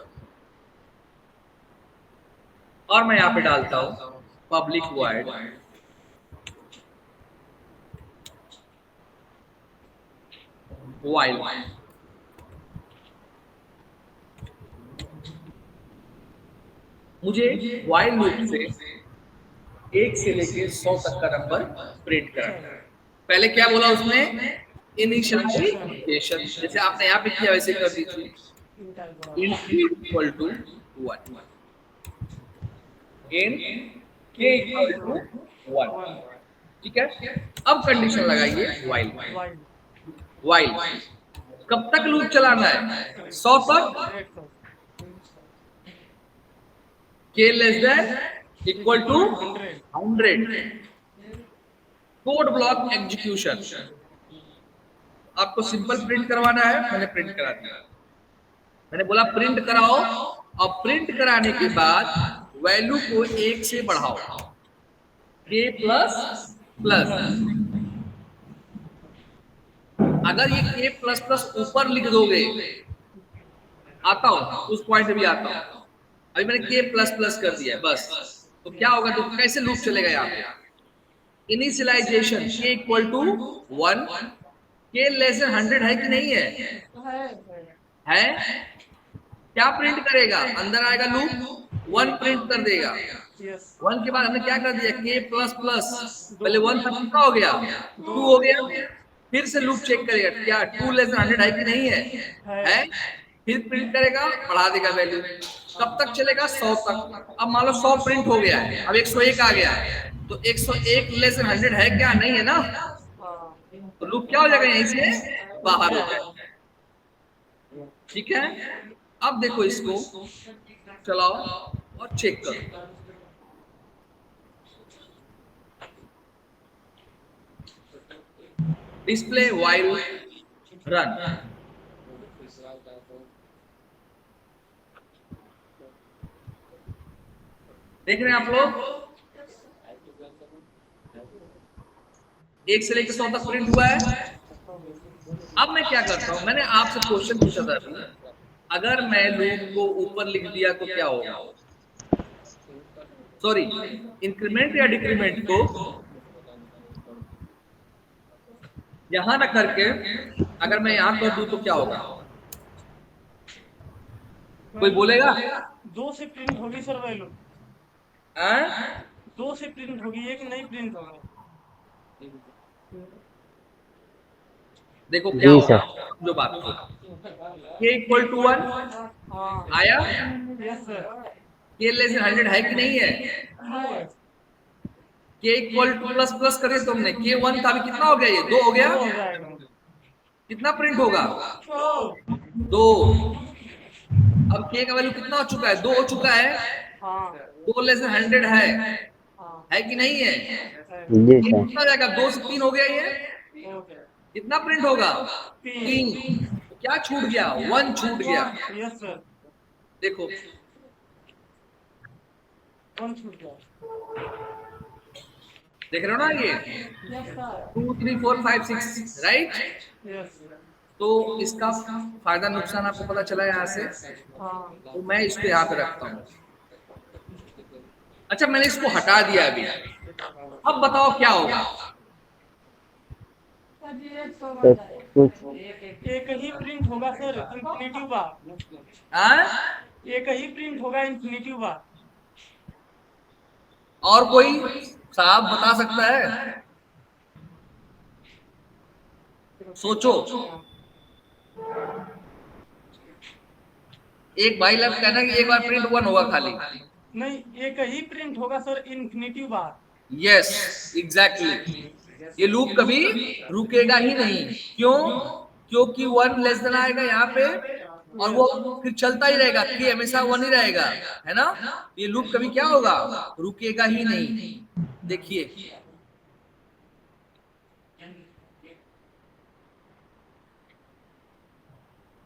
और मैं यहाँ पे डालता हूँ पब्लिक वॉइड व्हाइल। मुझे व्हाइल लूप से 1 से लेके 100 तक का नंबर प्रिंट करना है। पहले क्या बोला उसने, इनिशियलाइजेशन, जैसे आपने यहाँ पे किया वैसे कर दीजिए, int equal to 1, int k equal to 1, ठीक है। अब कंडीशन लगाइए व्हाइल। व्हाइल कब तक लूप चलाना है? 100 तक, k less than equal to 100। Code block execution. आपको सिंपल प्रिंट करवाना है, मैंने प्रिंट करा दिया। मैंने बोला प्रिंट कराओ, और प्रिंट कराने के बाद वैल्यू को 1 से बढ़ाओ, k प्लस प्लस। अगर ये k प्लस प्लस ऊपर लिख दोगे, आता हूं उस पॉइंट भी आता हूं, अभी मैंने k प्लस प्लस कर दिया है बस, तो क्या होगा? तो कैसे लूप चलेगा यहाँ पे? Initialisation k equal to 1, k less than 100 है कि नहीं है? है। क्या प्रिंट करेगा? अंदर आएगा लूप, 1 प्रिंट कर देगा। 1 के बाद हमने क्या कर दिया? k प्लस प्लस, पहले 1 था, कितना हो गया? 2 हो गया। फिर से लूप चेक करेगा, क्या 2 लेस देन 100 है कि नहीं है? है। फिर प्रिंट करेगा, बढ़ा देगा वैल्यू। कब तक चलेगा? 100 तक। अब मान लो 100 प्रिंट हो गया है, अब 101 आ गया है, तो 101 लेस देन 100 है क्या? नहीं है ना, तो लूप क्या हो जाएगा? यहीं से बाहर हो जाएगा, ठीक है। अब देखो इसको चलाओ और चेक करो। Display while run. देख रहे हैं आप लोग? 1 से लेकर 100 तक प्रिंट हुआ है। अब मैं क्या करता हूं, मैंने आपसे क्वेश्चन पूछा था अभी, अगर मैं लूप को ऊपर लिख दिया तो क्या होगा? सॉरी, इंक्रीमेंट या डिक्रीमेंट को यहां रख करके अगर मैं यहां कर दूं तो क्या होगा? कोई बोलेगा? 2 से प्रिंट होगी सर वैल्यू, 2 से प्रिंट होगी, एक नहीं प्रिंट होगा। जी देखो क्या होगा, सर। जो बात k इक्वल टू 1 आया, yes sir. k less than 100 है कि नहीं है? k equal two plus plus करे तुमने, k 1 था, अभी कितना हो गया? ये 2 हो गया। कितना प्रिंट होगा? 2। अब k का वैल्यू कितना हो चुका है? 2 हो चुका है। 2 लेस देन 100 है कि नहीं है? जी सर। कितना हो जाएगा? 2 से 3 हो गया ये। कितना प्रिंट होगा? 3। तो क्या छूट गया? 1 छूट गया। Yes sir. देखो 1 छूट गया। देख रहे हो ना? ये 2 3 4 5 6 राइट। यस। तो इसका फायदा नुकसान आपको पता चला यहाँ से। तो मैं इसको यहाँ पे रखता हूँ। अच्छा, मैंने इसको हटा दिया अभी। अब बताओ क्या होगा? कुछ एक ही प्रिंट होगा सर, इंफिनिटिव बार। एक ही प्रिंट होगा, इंफिनिटिव बार। और कोई साहब बता सकता है? सोचो। एक भाई लग कहना कि एक बार प्रिंट 1 होगा खाली। नहीं, एक ही प्रिंट होगा सर, इंफिनिटिव बार। Yes exactly. ये लूप कभी रुकेगा ही नहीं। क्यों? क्योंकि 1 लेस देन आएगा यहाँ पे, और वो फिर चलता ही रहेगा, कि हमेशा 1 ही रहेगा, है ना? ये लूप कभी क्या होगा? रुकेगा ही नहीं। देखिए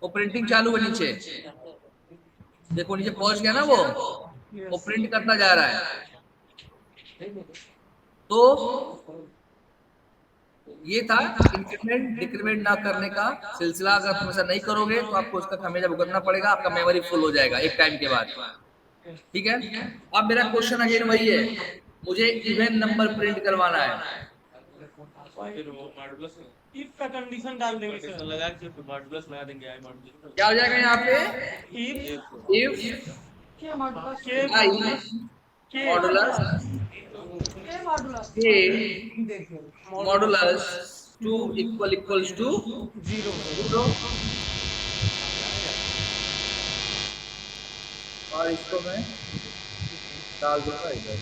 वो प्रिंटिंग चालू है नीचे, देखो नीचे पहुंच गया ना, वो प्रिंट करता जा रहा है। तो ये था इंक्रीमेंट डिक्रीमेंट ना करने का सिलसिला। अगर तुम ऐसा नहीं करोगे तो आपको उसका खमेजा भुगतना पड़ेगा, आपका मेमोरी फुल हो जाएगा एक टाइम के बाद, ठीक है। अब मेरा क्वेश्चन अगेन वही है, मुझे इवन नंबर प्रिंट करवाना है। फिर वो मॉडुलस इफ का कंडीशन डाल देंगे कंडीशन सर। लगा के फिर मॉडुलस लगा देंगे। आई मॉडुलस क्या हो जाएगा यहाँ पे? इफ इफ के आई मॉडुलस के मॉडुलस 2 इक्वल्स टू 0। और इसको मैं डाल दूंगा इधर।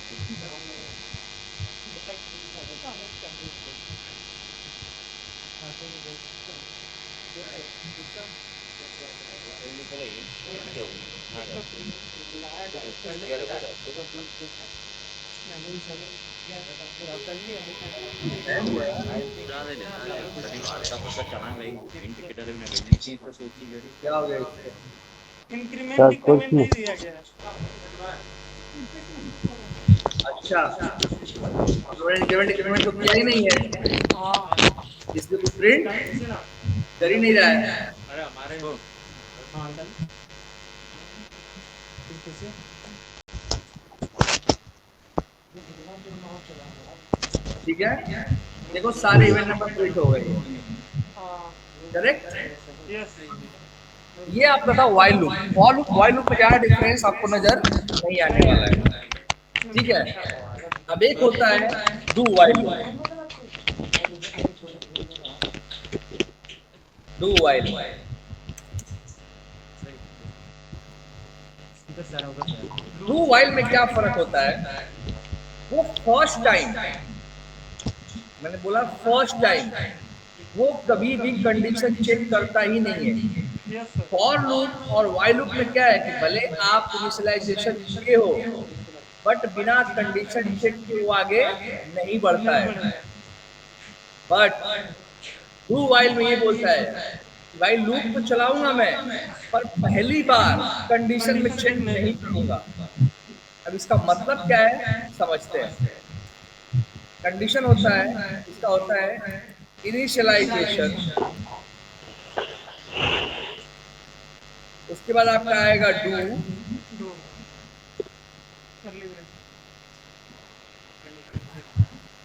क्या हो गया इससे? इंक्रीमेंट सर कुछ डिक्रीमेंट नहीं। नहीं दिया गया है। अच्छा, इंक्रीमेंट तो किया ही नहीं है, हाँ इसलिए कुछ प्रिंट कर ही नहीं रहा है। अरे हमारे ठीक है, देखो सारे इवेंट नंबर प्रिंट हो गए, करेक्ट। यस ये आपका था वाइल लूप। वाइल लूप में क्या डिफरेंस आपको नजर नहीं आने वाला है, ठीक है। अब एक होता है do while loop. Do while do while में क्या फर्क होता है? वो फर्स्ट टाइम, मैंने बोला फर्स्ट टाइम, वो कभी भी कंडीशन चेक करता ही नहीं है। यस सर फॉर लूप और वाइल लूप में क्या है कि भले आप इनिशियलाइजेशन किए हो, बट बिना कंडीशन चेक के वो आगे नहीं बढ़ता है। बट डू वाइल में ये बोलता है कि भाई लूप तो चलाऊंगा मैं, पर पहली बार कंडीशन में चेक नहीं करूंगा। अब इसका मतलब क्या है समझते हैं। कंडीशन होता है, इसका होता है इनिशियलाइजेशन, उसके बाद आपका आएगा डू, डू करली ब्रेस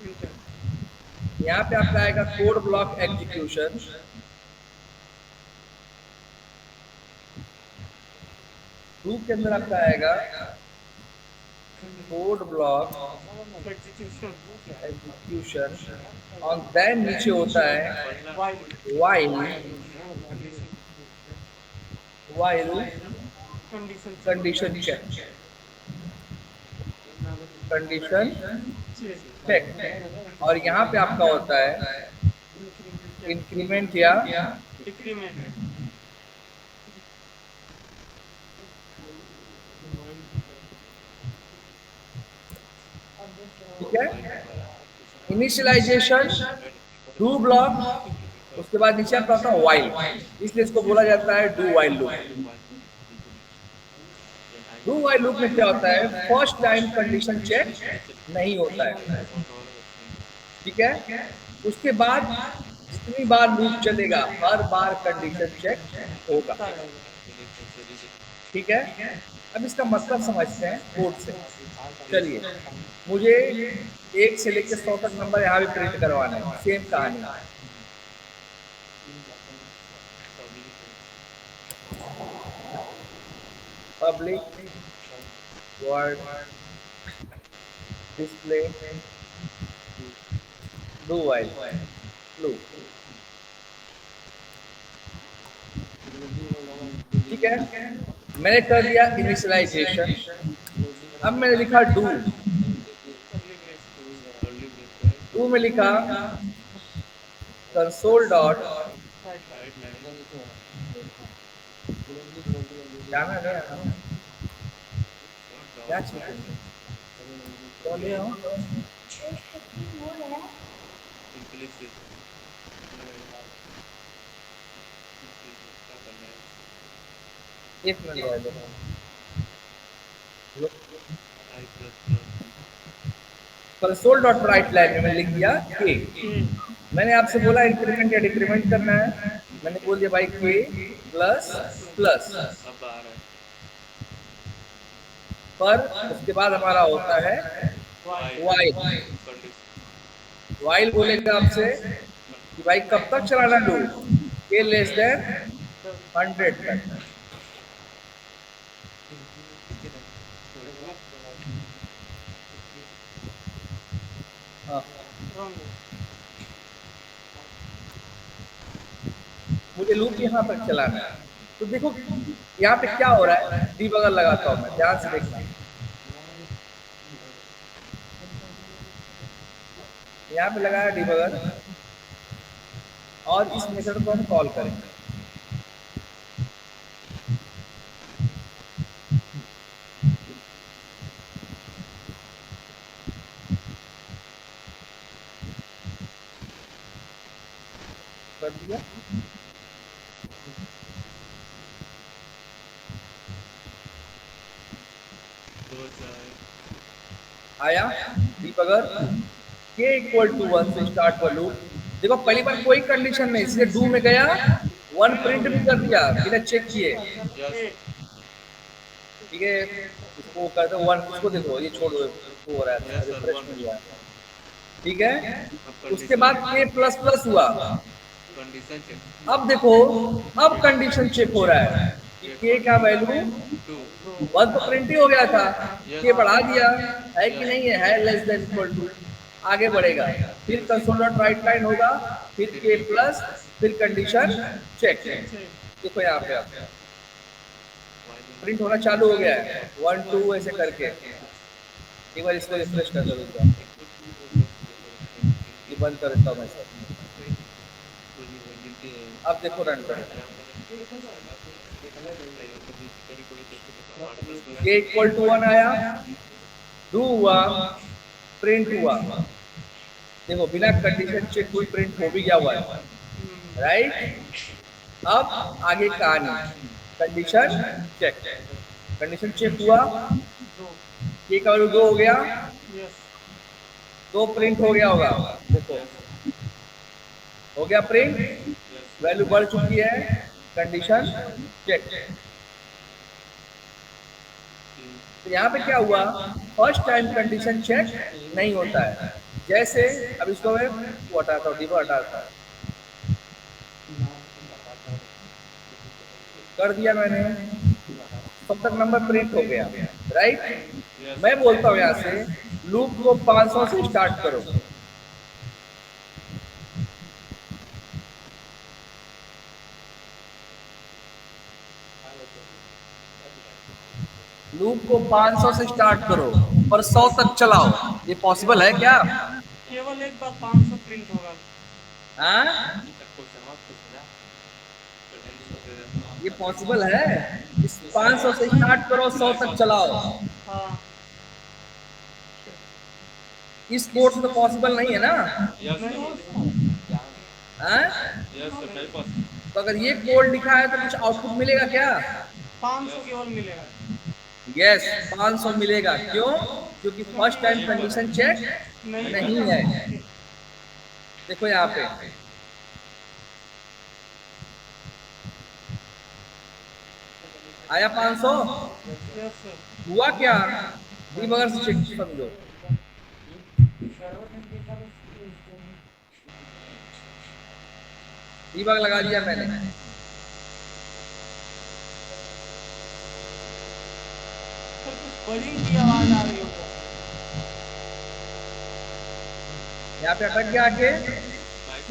इंटर यहाँ पे आपका आएगा कोड ब्लॉक एग्जीक्यूशन, डू के अंदर आपका आएगा कोड ब्लॉक एग्जीक्यूशन एग्जीक्यूशन, और देन नीचे होता है while while condition condition check, condition check. और यहाँ पे आपका होता है इंक्रीमेंट या डिक्रीमेंट ठीक है। इनिशियलाइजेशन, डू ब्लॉक, उसके बाद नीचे आपका होता है वाइल, इसलिए इसको बोला जाता है do while loop. Do while loop में क्या होता है, फर्स्ट टाइम कंडीशन चेक नहीं होता है, ठीक है। उसके बाद जितनी बार लूप चलेगा हर बार कंडीशन चेक होगा, ठीक है। अब इसका मतलब समझते हैं कोड से। चलिए, मुझे 1 से लेकर 100 तक नंबर यहाँ भी प्रिंट करवाना है, सेम कहानी। Public word display do while loop, ठीक है। मैंने कर दिया इनिशियलाइजेशन, अब मैंने लिखा डू, डू में लिखा कंसोल डॉट, जाना नहीं क्या चाहिए तो ले आओ। एक minute console dot right line में मैंने लिख दिया के। मैंने आपसे बोला इंक्रीमेंट या डिक्रीमेंट करना है, मैंने बोल दिया भाई के प्लस प्लस, पर उसके बाद हमारा होता है वाइल। वाइल बोलेगा आपसे कि भाई कब तक चलाना डू, के लेस देन 100 तक। हाँ, मुझे लूप यहाँ तक चलाना है। तो देखो यहाँ पे क्या हो रहा है, डीबगर लगाता हूँ मैं, ध्यान से देखना। यहाँ पे लगाया डीबगर, और इस मेथड को हम कॉल करेंगे। कर दिया। आया दीपगर के इक्वल टू 1 से स्टार्ट कर लूप। देखो पहली बार कोई कंडीशन नहीं, इसलिए डू में गया 1 प्रिंट भी कर दिया बिना चेक किए। ठीक है, इसको कर दो 1, इसको देखो ये छोड़ दो, इसको हो रहा है रिफ्रेश में हुआ। ठीक है, उसके बाद के प्लस प्लस हुआ। अब देखो अब कंडीशन चेक हो रहा है कि के का वैल्यू 1 तो प्रिंट ही हो गया था, के बढ़ा दिया है कि नहीं है लेस देन इक्वल टू, आगे बढ़ेगा। फिर कंसोल डॉट राइट लाइन होगा, फिर के प्लस, फिर कंडीशन चेक। देखो यहाँ पे प्रिंट होना चालू हो गया है 1 2 ऐसे करके। एक बार इसको रिफ्रेश कर दो, ये बंद कर देता हूँ मैं सर। अब देखो रन करें, के इक्वल टू 1 आया, डू हुआ, प्रिंट हुआ। देखो बिना कंडीशन चेक हुई प्रिंट हो भी गया हुआ है, राइट। अब आगे कहानी, कंडीशन चेक। कंडीशन चेक हुआ, के का वैल्यू 2 हो गया, 2 प्रिंट हो गया होगा। देखो हो गया प्रिंट, वैल्यू बढ़ चुकी है, कंडीशन चेक। तो यहाँ पे क्या हुआ, फर्स्ट टाइम कंडीशन चेक नहीं होता है। जैसे अब इसको मैं हटाता हूँ, डिबो हटाता हूँ, कर दिया मैंने, तब तक नंबर प्रिंट हो गया, राइट। मैं बोलता हूँ यहाँ से लूप को 500 से स्टार्ट करो। लूप को 500 से स्टार्ट करो और 100 तक चलाओ। ये पॉसिबल है क्या? केवल एक बार 500 प्रिंट होगा। हाँ, ये पॉसिबल है। इस 500 से स्टार्ट करो, 100 तक चलाओ। हाँ। इस कोड से तो पॉसिबल नहीं है ना। हाँ? तो अगर ये कोड लिखा है तो कुछ आउटपुट मिलेगा क्या? 500 केवल मिलेगा। यस, 500 मिलेगा। क्यों? क्योंकि फर्स्ट टाइम कंडीशन चेक नहीं है। देखो यहाँ पे आया 500, हुआ क्या? डीबगर से चेक समझो। डीबग लगा दिया मैंने, बड़ी की आवाज आ रही है। यहाँ पे अटक गया के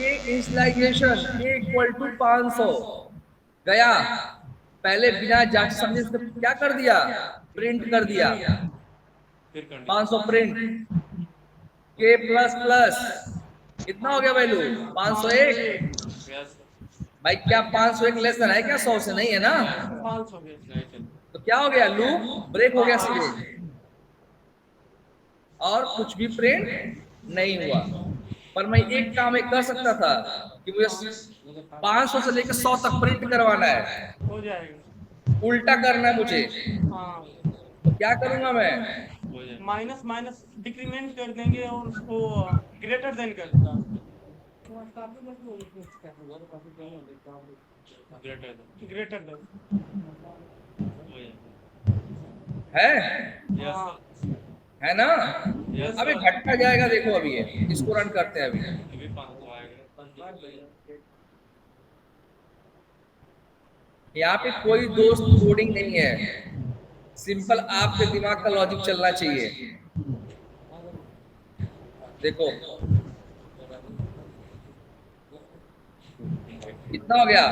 इनिशियलाइजेशन के इक्वल टू 500 गया। पहले बिना जांच समझे इसको क्या कर दिया, प्रिंट कर दिया 500 प्रिंट, के प्लस प्लस कितना हो गया वैल्यू 501। भाई क्या 501 लेस है क्या 100 से? नहीं है ना। 500 तो क्या हो गया, लूप ब्रेक हो गया सीधे और कुछ भी प्रिंट नहीं हुआ। पर मैं एक काम एक कर सकता था कि मुझे 500 से लेकर 100 तक प्रिंट करवाना है, हो जाएगा। उल्टा करना है मुझे। हाँ। तो क्या करूंगा मैं, माइनस माइनस डिक्रीमेंट कर देंगे और उसको ग्रेटर देन कर देगा। ग्रेटर देन है ना। अभी घटता जाएगा, देखो अभी ये इसको रन करते हैं। अभी यहाँ पे कोई दोस्त कोडिंग नहीं है, सिंपल आपके दिमाग का लॉजिक चलना चाहिए। देखो कितना हो गया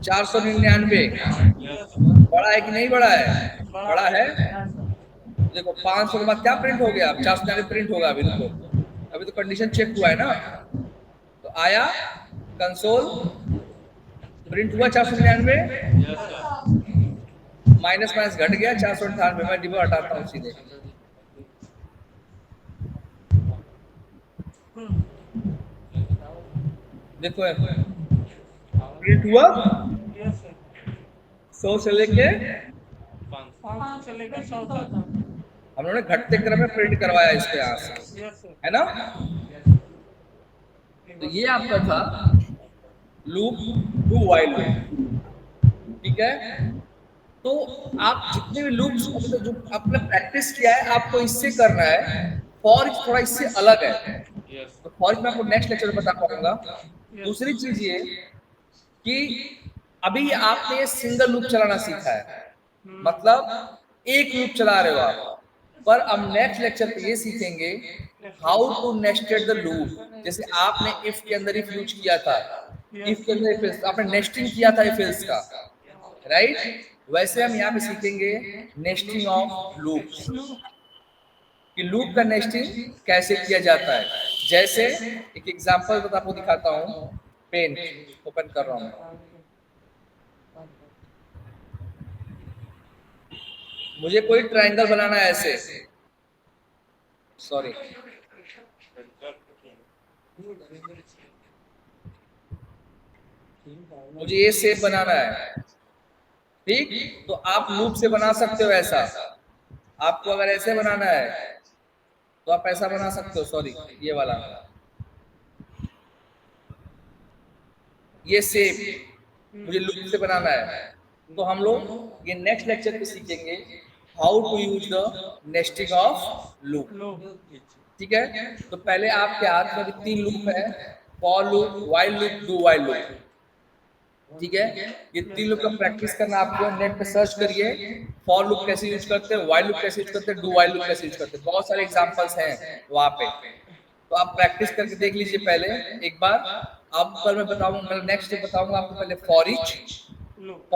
499। बड़ा है कि नहीं बड़ा है? बड़ा है। देखो 500 के बाद क्या प्रिंट हो गया, 499 प्रिंट होगा। अभी रुको, अभी तो कंडीशन चेक हुआ है ना। तो आया कंसोल प्रिंट हुआ 499, यस सर। माइनस माइनस घट गया 498, मैं डिबो हटाता हूँ सीधे। देखो प्रिंट हुआ यस सर। 100 से लेके 5 से लेकर 100 तक। हम लोगों ने घटते क्रम में प्रिंट करवाया इसके यहाँ से, यस सर। है ना। तो ये आपका था लूप डू व्हाइल लूप, ठीक है। तो आप जितने भी लूप्स जो आपने प्रैक्टिस किया है आपको इससे करना है। फॉर थोड़ा इससे अलग है, यस तो फॉर मैं आपको नेक्स्ट लेक्चर में बता पाऊंगा। दूसरी चीज ये कि अभी आपने सिंगल लूप चलाना सीखा है, मतलब एक लूप चला रहे हो आप, पर अब नेक्स्ट लेक्चर पे ये सीखेंगे how to nested the loop. जैसे आपने इफ के अंदर इफ यूज किया था, इफ के अंदर इफ एल्स, आपने नेस्टिंग किया था इफ एल्स का, राइट। वैसे हम यहाँ पे सीखेंगे नेस्टिंग ऑफ लूप्स, कि लूप का नेस्टिंग कैसे किया जाता है। जैसे एक एग्जांपल तो आपको दिखाता हूँ, पेन ओपन कर रहा हूँ। मुझे कोई ट्रायंगल बनाना है ऐसे, सॉरी, मुझे ये शेप बनाना है, ठीक। तो आप लूप से बना सकते हो ऐसा। आपको अगर ऐसे बनाना है तो आप ऐसा बना सकते हो, सॉरी ये वाला, ये शेप मुझे लूप से बनाना है। तो हम लोग ये नेक्स्ट लेक्चर पे सीखेंगे how to use the nesting of loop, ठीक है। तो पहले आपके हाथ में 3 लूप है, for loop, while loop, do while loop, ठीक है। ये 3 लूप का प्रैक्टिस करना आपको, नेट पे सर्च करिए फॉर लूप कैसे यूज करते हैं, व्हाइल लूप कैसे यूज करते हैं, डू व्हाइल लूप कैसे यूज करते हैं, बहुत सारे एग्जांपल्स हैं वहाँ पे। तो आप प्रैक्टिस करके देख लीजिए पहले एक बार। अब कल मैं बताऊंगा, मैं नेक्स्ट डे बताऊंगा आपको पहले फॉर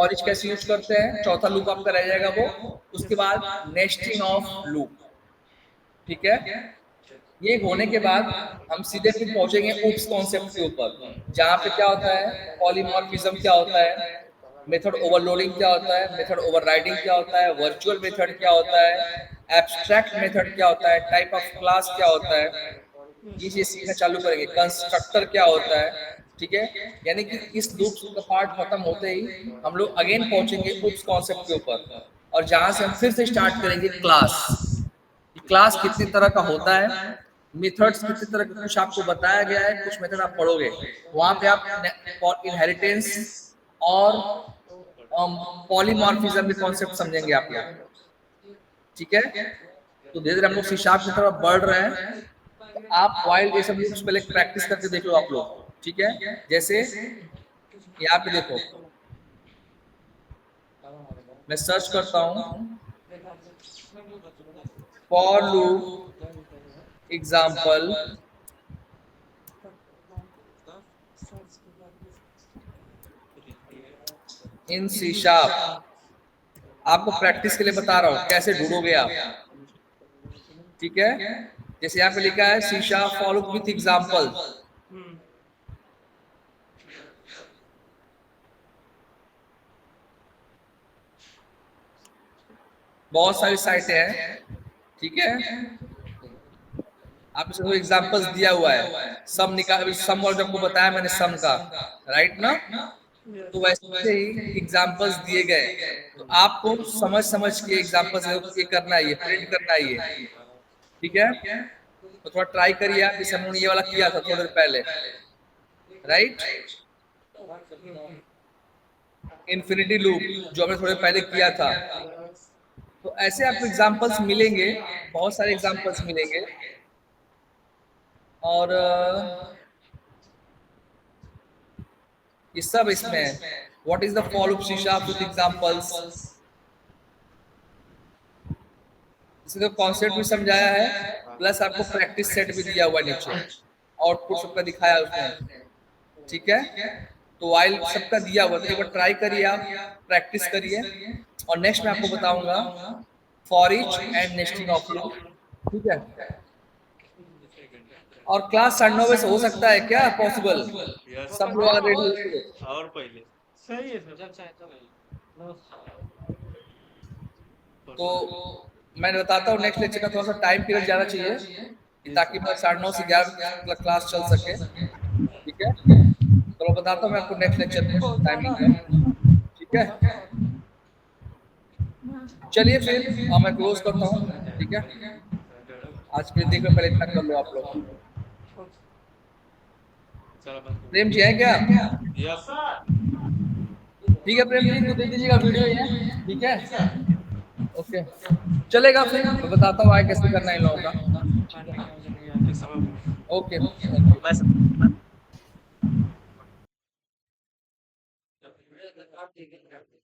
ईच कैसे यूज करते हैं, चौथा लूप आपका रह जाएगा वो। उसके बाद नेस्टिंग ऑफ लूप, ठीक है। ये होने के बाद हम सीधे फिर पहुंचेंगे ऊप्स कॉन्सेप्ट के ऊपर, जहाँ पे क्या होता है, पॉलीमॉर्फिज्म क्या होता है, मेथड ओवरलोडिंग क्या होता है, मेथड ओवरराइडिंग क्या होता है, वर्चुअल मेथड क्या होता है, एब्स्ट्रैक्ट मेथड क्या होता है, टाइप ऑफ क्लास क्या होता है, ये चीज सीखना चालू करेंगे। कंस्ट्रक्टर क्या होता है, ठीक है। यानी कि इस लूप का पार्ट खत्म होते ही हम लोग अगेन पहुंचेंगे ऊप्स कॉन्सेप्ट के ऊपर, और जहां से हम फिर से स्टार्ट करेंगे क्लास। क्लास कितनी तरह का होता है, मेथड्स कितनी तरह का, कुछ आपको बताया गया है, कुछ मेथड आप पढ़ोगे वहां पे आप इनहेरिटेंस और पॉलीमॉर्फिज्म के कॉन्सेप्ट समझेंगे आप लोग, ठीक है। तो धीरे धीरे हम लोग सी शार्प की तरफ बढ़ रहे हैं। तो आप वाइल्ड ये सब लूप्स पहले प्रैक्टिस करके देख लो आप लोग, ठीक है। जैसे यहाँ पे देखो, मैं सर्च करता हूँ for loop example in C sharp. आपको प्रैक्टिस के लिए बता रहा हूँ कैसे ढूंढोगे आप, ठीक है। जैसे यहाँ पे लिखा है C sharp for loop with example, बहुत सारी साइटें हैं, ठीक है। आप इसको एग्जांपल्स दिया हुआ है, सम निकाल, सम वर्ड आपको बताया मैंने सम का, राइट ना। तो वैसे ही एग्जांपल्स दिए गए, तो आपको समझ समझ के एग्जांपल्स ये करना है, ये प्रिंट करना है, ये ठीक है। तो थोड़ा ट्राई करिए आप, जैसे हमने ये वाला किया था थोड़ी देर पहले, राइट, इन्फिनिटी लूप जो हमने थोड़े पहले किया था। तो ऐसे आपको एग्जांपल्स मिलेंगे, बहुत सारे एग्जांपल्स मिलेंगे। और ये सब इसमें what is the for loop C sharp with examples, इसका कॉन्सेप्ट भी समझाया है, प्लस आपको प्रैक्टिस सेट भी दिया हुआ है नीचे, आउटपुट सबका दिखाया उसने, ठीक है। तो वाइल सबका दिया हुआ, तो एक बार ट्राई करिए आप, प्रैक्टिस करिए, और नेक्स्ट मैं आपको बताऊंगा for each and nesting of loop, ठीक है। और क्लास 9:30 से हो सकता है क्या पॉसिबल? यस सब लोग रेडी होंगे और पहले सही है सर। जब चाहे तब तो मैं बताता हूँ नेक्स्ट लेक्चर का थोड़ा सा टाइम पीरियड ज्यादा चाहिए ताकि मैं 9:30 से 11 क्लास चल सके, ठीक है? तो बताता हूँ मैं आपको नेक्स्ट लेक्चर में टाइमिंग, ठीक है? चलिए फिर मैं क्लोज करता हूँ, ठीक है? आज के दिन में पहले इतना कर लो आप लोग। प्रेम जी है क्या? यस ठीक है प्रेम जी, तो दे दीजिएगा वीडियो ये, ठीक है? ओके चलेगा, फिर मैं बताता हूँ आगे कैसे करना है इन लोगों का। ओके आप देखेंगे